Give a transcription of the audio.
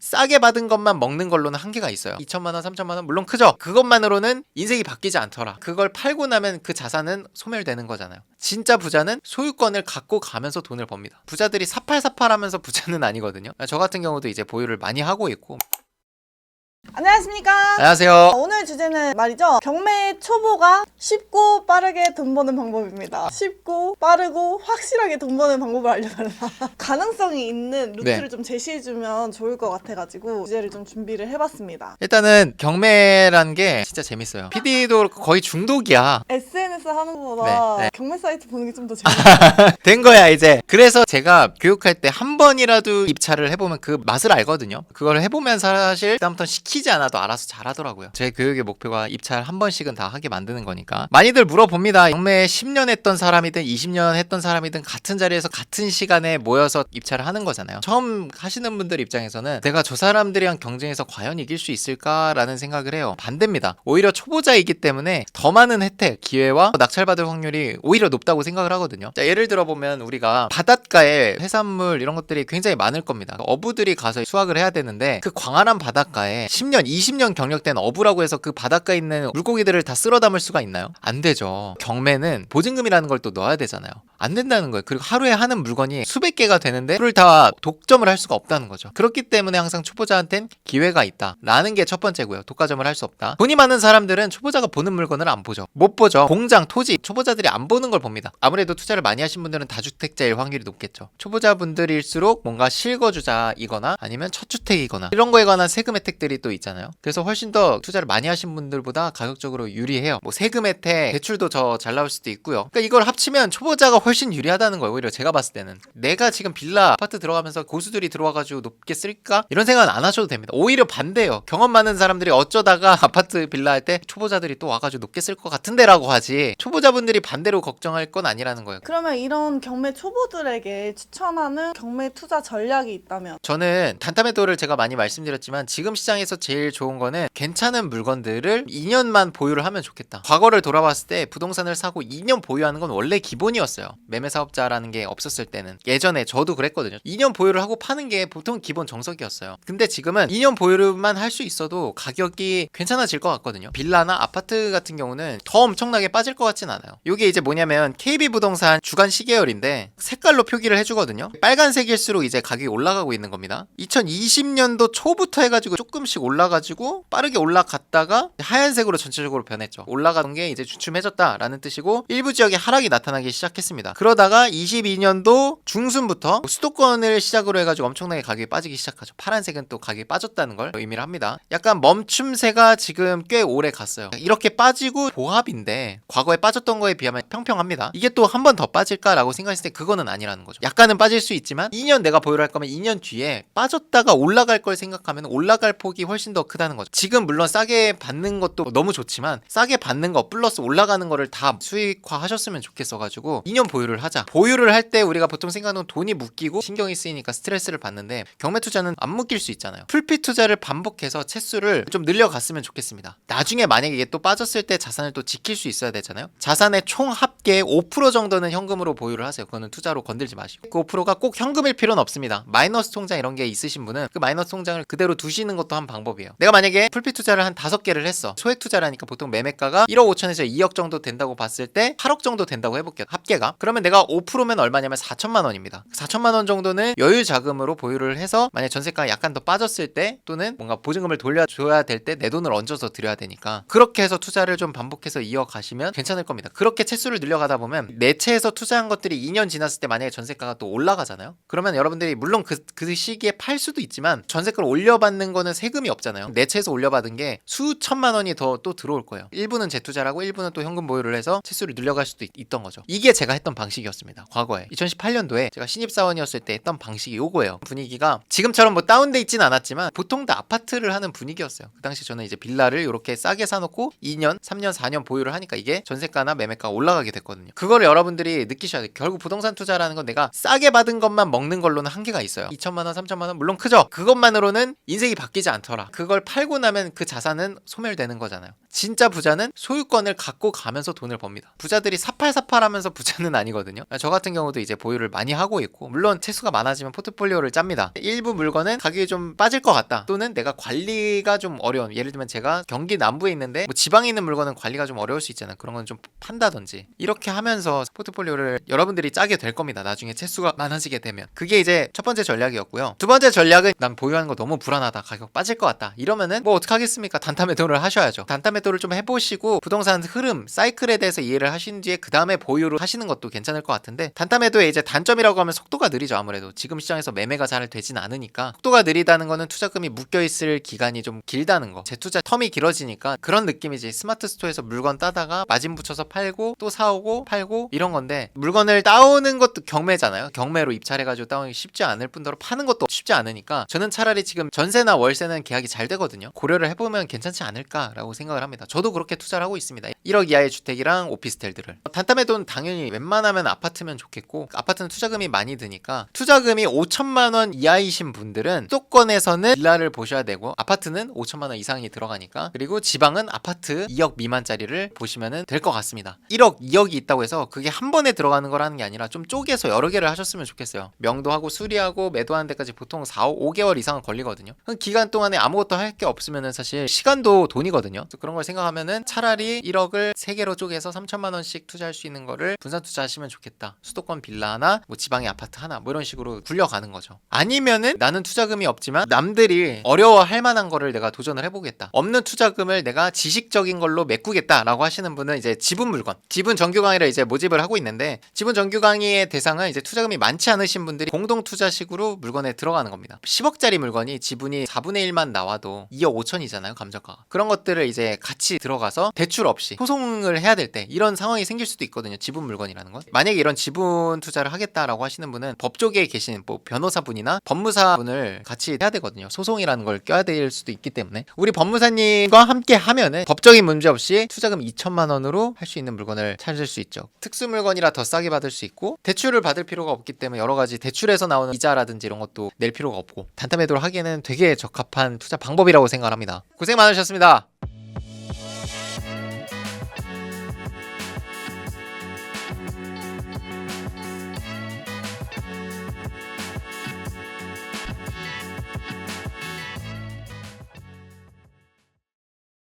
싸게 받은 것만 먹는 걸로는 한계가 있어요. 2천만 원, 3천만 원 물론 크죠. 그것만으로는 인생이 바뀌지 않더라. 그걸 팔고 나면 그 자산은 소멸되는 거잖아요. 진짜 부자는 소유권을 갖고 가면서 돈을 법니다. 부자들이 사팔사팔하면서 부자는 아니거든요. 저 같은 경우도 이제 보유를 많이 하고 있고. 안녕하십니까. 안녕하세요. 오늘 주제는 말이죠. 경매 초보가 쉽고 빠르게 돈 버는 방법입니다. 쉽고 빠르고 확실하게 돈 버는 방법을 알려달라. 가능성이 있는 루트를 좀 제시해주면 좋을 것 같아가지고 주제를 좀 준비를 해봤습니다. 일단은 경매란 게 진짜 재밌어요. PD도 거의 중독이야. SNS 하는 것보다 네. 경매 사이트 보는 게 좀 더 재밌어요. 된 거야 이제. 그래서 제가 교육할 때 한 번이라도 입찰을 해보면 그 맛을 알거든요. 그걸 해보면 사실 그다음부터 시키지 않아도 알아서 잘하더라고요. 제 교육의 목표가 입찰 한 번씩은 다 하게 만드는 거니까. 많이들 물어봅니다. 경매 10년 했던 사람이든 20년 했던 사람이든 같은 자리에서 같은 시간에 모여서 입찰을 하는 거잖아요. 처음 하시는 분들 입장에서는 내가 저 사람들이랑 경쟁해서 과연 이길 수 있을까라는 생각을 해요. 반대입니다. 오히려 초보자이기 때문에 더 많은 혜택, 기회와 낙찰받을 확률이 오히려 높다고 생각을 하거든요. 자, 예를 들어 보면 우리가 바닷가에 해산물 이런 것들이 굉장히 많을 겁니다. 어부들이 가서 수확을 해야 되는데 그 광활한 바닷가에 10년, 20년 경력된 어부라고 해서 그 바닷가에 있는 물고기들을 다 쓸어 담을 수가 있나요? 안 되죠. 경매는 보증금이라는 걸 또 넣어야 되잖아요. 안 된다는 거예요. 그리고 하루에 하는 물건이 수백 개가 되는데 그걸 다 독점을 할 수가 없다는 거죠. 그렇기 때문에 항상 초보자한텐 기회가 있다 라는 게 첫 번째고요. 독과점을 할 수 없다. 돈이 많은 사람들은 초보자가 보는 물건을 안 보죠. 못 보죠. 공장, 토지, 초보자들이 안 보는 걸 봅니다. 아무래도 투자를 많이 하신 분들은 다주택자일 확률이 높겠죠. 초보자분들일수록 뭔가 실거주자이거나 아니면 첫주택이거나 이런 거에 관한 세금 혜택들이 또 있잖아요. 그래서 훨씬 더 투자를 많이 하신 분들보다 가격적으로 유리해요. 뭐 세금 혜택, 대출도 더 잘 나올 수도 있고요. 그러니까 이걸 합치면 초보자가 훨씬 유리하다는 거예요. 오히려 제가 봤을 때는 내가 지금 빌라 아파트 들어가면서 고수들이 들어와가지고 높게 쓸까? 이런 생각은 안 하셔도 됩니다. 오히려 반대예요. 경험 많은 사람들이 어쩌다가 아파트 빌라 할 때 초보자들이 또 와가지고 높게 쓸 것 같은데 라고 하지, 초보자분들이 반대로 걱정할 건 아니라는 거예요. 그러면 이런 경매 초보들에게 추천하는 경매 투자 전략이 있다면? 저는 단타매도를 제가 많이 말씀드렸지만 지금 시장에서 제일 좋은 거는 괜찮은 물건들을 2년만 보유를 하면 좋겠다. 과거를 돌아봤을 때 부동산을 사고 2년 보유하는 건 원래 기본이었어요. 매매사업자라는 게 없었을 때는. 예전에 저도 그랬거든요. 2년 보유를 하고 파는 게 보통 기본 정석이었어요. 근데 지금은 2년 보유만 할 수 있어도 가격이 괜찮아질 것 같거든요. 빌라나 아파트 같은 경우는 더 엄청나게 빠질 것 같진 않아요. 이게 이제 뭐냐면 KB부동산 주간 시계열인데 색깔로 표기를 해주거든요. 빨간색일수록 이제 가격이 올라가고 있는 겁니다. 2020년도 초부터 해가지고 조금씩 올라가지고 빠르게 올라갔다가 하얀색으로 전체적으로 변했죠. 올라가는 게 이제 주춤해졌다라는 뜻이고 일부 지역에 하락이 나타나기 시작했습니다. 그러다가 22년도 중순부터 수도권을 시작으로 해가지고 엄청나게 가격이 빠지기 시작하죠. 파란색은 또 가격이 빠졌다는 걸 의미를 합니다. 약간 멈춤세가 지금 꽤 오래 갔어요. 이렇게 빠지고 보합인데 과거에 빠졌던 거에 비하면 평평합니다. 이게 또 한 번 더 빠질까라고 생각했을 때 그거는 아니라는 거죠. 약간은 빠질 수 있지만 2년 내가 보유를 할 거면 2년 뒤에 빠졌다가 올라갈 걸 생각하면 올라갈 폭이 훨씬 더 크다는 거죠. 지금 물론 싸게 받는 것도 너무 좋지만 싸게 받는 거 플러스 올라가는 거를 다 수익화 하셨으면 좋겠어가지고 2년 보유를 하자. 보유를 할 때 우리가 보통 생각하는 돈이 묶이고 신경이 쓰이니까 스트레스를 받는데 경매 투자는 안 묶일 수 있잖아요. 풀핏 투자를 반복해서 채수를 좀 늘려갔으면 좋겠습니다. 나중에 만약에 이게 또 빠졌을 때 자산을 또 지킬 수 있어야 되잖아요. 자산의 총 합계 5% 정도는 현금으로 보유를 하세요. 그거는 투자로 건들지 마시고. 그 5%가 꼭 현금일 필요는 없습니다. 마이너스 통장 이런 게 있으신 분은 그 마이너스 통장을 그대로 두시는 것도 한 방법이에요. 내가 만약에 풀핏 투자를 한 5개를 했어. 소액 투자라니까 보통 매매가가 1억 5천에서 2억 정도 된다고 봤을 때 8억 정도 된다고 해볼게요. 합계가. 그러면 내가 5%면 얼마냐면 4천만 원입니다. 4천만 원 정도는 여유 자금으로 보유를 해서 만약 전세가가 약간 더 빠졌을 때 또는 뭔가 보증금을 돌려줘야 될 때 내 돈을 얹어서 드려야 되니까 그렇게 해서 투자를 좀 반복해서 이어가시면 괜찮을 겁니다. 그렇게 채수를 늘려가다 보면 내채에서 투자한 것들이 2년 지났을 때 만약에 전세가가 또 올라가잖아요. 그러면 여러분들이 물론 그 시기에 팔 수도 있지만 전세가를 올려받는 거는 세금이 없잖아요. 내채에서 올려받은 게 수천만 원이 더 또 들어올 거예요. 일부는 재투자라고 일부는 또 현금 보유를 해서 채수를 늘려갈 수도 있던 거죠. 이게 제가 했던 방식이었습니다. 과거에 2018년도에 제가 신입사원이었을 때 했던 방식이 요거예요. 분위기가 지금처럼 뭐 다운돼 있진 않았지만 보통 다 아파트를 하는 분위기였어요. 그 당시 저는 이제 빌라를 이렇게 싸게 사놓고 2년, 3년, 4년 보유를 하니까 이게 전세가나 매매가가 올라가게 됐거든요. 그걸 여러분들이 느끼셔야 돼요. 결국 부동산 투자라는 건 내가 싸게 받은 것만 먹는 걸로는 한계가 있어요. 2천만 원, 3천만 원 물론 크죠. 그것만으로는 인생이 바뀌지 않더라. 그걸 팔고 나면 그 자산은 소멸되는 거잖아요. 진짜 부자는 소유권을 갖고 가면서 돈을 법니다. 부자들이 사팔사팔하면서 부자는 아니거든요. 저 같은 경우도 이제 보유를 많이 하고 있고, 물론 채수가 많아지면 포트폴리오를 짭니다. 일부 물건은 가격이 좀 빠질 것 같다, 또는 내가 관리가 좀 어려운, 예를 들면 제가 경기 남부에 있는데 뭐 지방에 있는 물건은 관리가 좀 어려울 수 있잖아요. 그런 건 좀 판다든지 이렇게 하면서 포트폴리오를 여러분들이 짜게 될 겁니다. 나중에 채수가 많아지게 되면. 그게 이제 첫 번째 전략이었고요. 두 번째 전략은 난 보유하는 거 너무 불안하다, 가격 빠질 것 같다, 이러면은 뭐 어떻게 하겠습니까? 단타 매도를 하셔야죠. 단타 매도를 좀 해보시고 부동산 흐름, 사이클에 대해서 이해를 하신 뒤에 그 다음에 보유를 하시는 것도 괜찮을 것 같은데, 단타 매도의 이제 단점이라고 하면 속도가 느리죠. 아무래도 지금 시장에서 매매가 잘 되진 않으니까. 속도가 느리다는 거는 투자금이 묶여있을 기간이 좀 길다는 거, 재투자 텀이 길어지니까 그런 느낌이지. 스마트 스토어에서 물건 따다가 마진 붙여서 팔고 또 사오고 팔고 이런 건데, 물건을 따오는 것도 경매잖아요. 경매로 입찰해가지고 따오기 쉽지 않을 뿐더러 파는 것도 쉽지 않으니까 저는 차라리 지금 전세나 월세는 계약이 잘 되거든요. 고려를 해보면 괜찮지 않을까라고 생각을 합니다. 저도 그렇게 투자를 하고 있습니다. 1억 이하의 주택이랑 오피스텔들을. 단타 매도는 당연히 웬만하면 아파트면 좋겠고, 아파트는 투자금이 많이 드니까 투자금이 5천만 원 이하이신 분들은 수도권에서는 빌라를 보셔야 되고, 아파트는 5천만 원 이상이 들어가니까, 그리고 지방은 아파트 2억 미만짜리를 보시면 될 것 같습니다. 1억, 2억이 있다고 해서 그게 한 번에 들어가는 거라는 게 아니라 좀 쪼개서 여러 개를 하셨으면 좋겠어요. 명도하고 수리하고 매도하는 데까지 보통 4, 5개월 이상은 걸리거든요. 그 기간 동안에 아무것도 할 게 없으면은 사실 시간도 돈이거든요. 그런 걸 생각하면은 차라리 1억을 3개로 쪼개서 3천만 원씩 투자할 수 있는 거를 분산 투자하시면 좋겠다. 수도권 빌라 하나, 뭐 지방의 아파트 하나, 뭐 이런 식으로 굴려가는 거죠. 아니면은 나는 투자금이 없지만 남들이 어려워할 만한 거를 내가 도전을 해보겠다, 없는 투자금을 내가 지식적인 걸로 메꾸겠다라고 하시는 분은 이제 지분 물건, 지분 정규 강의를 이제 모집을 하고 있는데, 지분 정규 강의의 대상은 이제 투자금이 많지 않으신 분들이 공동 투자식으로 물건에 들어가는 겁니다. 10억짜리 물건이 지분이 4분의 1만 나와도 2억 5천이잖아요, 감정가가. 그런 것들을 이제 같이 들어가서 대출 없이 소송을 해야 될 때 이런 상황이 생길 수도 있거든요. 지분 물건이라는 건. 만약에 이런 지분 투자를 하겠다라고 하시는 분은 법 쪽에 계신 뭐 변호사분이나 법무사분을 같이 해야 되거든요. 소송이라는 걸 껴야 될 수도 있기 때문에 우리 법무사님과 함께 하면은 법적인 문제 없이 투자금 2천만 원으로 할 수 있는 물건을 찾을 수 있죠. 특수 물건이라 더 싸게 받을 수 있고, 대출을 받을 필요가 없기 때문에 여러 가지 대출에서 나오는 이자라든지 이런 것도 낼 필요가 없고, 단타 매도를 하기에는 되게 적합한 투자 방법이라고 생각합니다. 고생 많으셨습니다.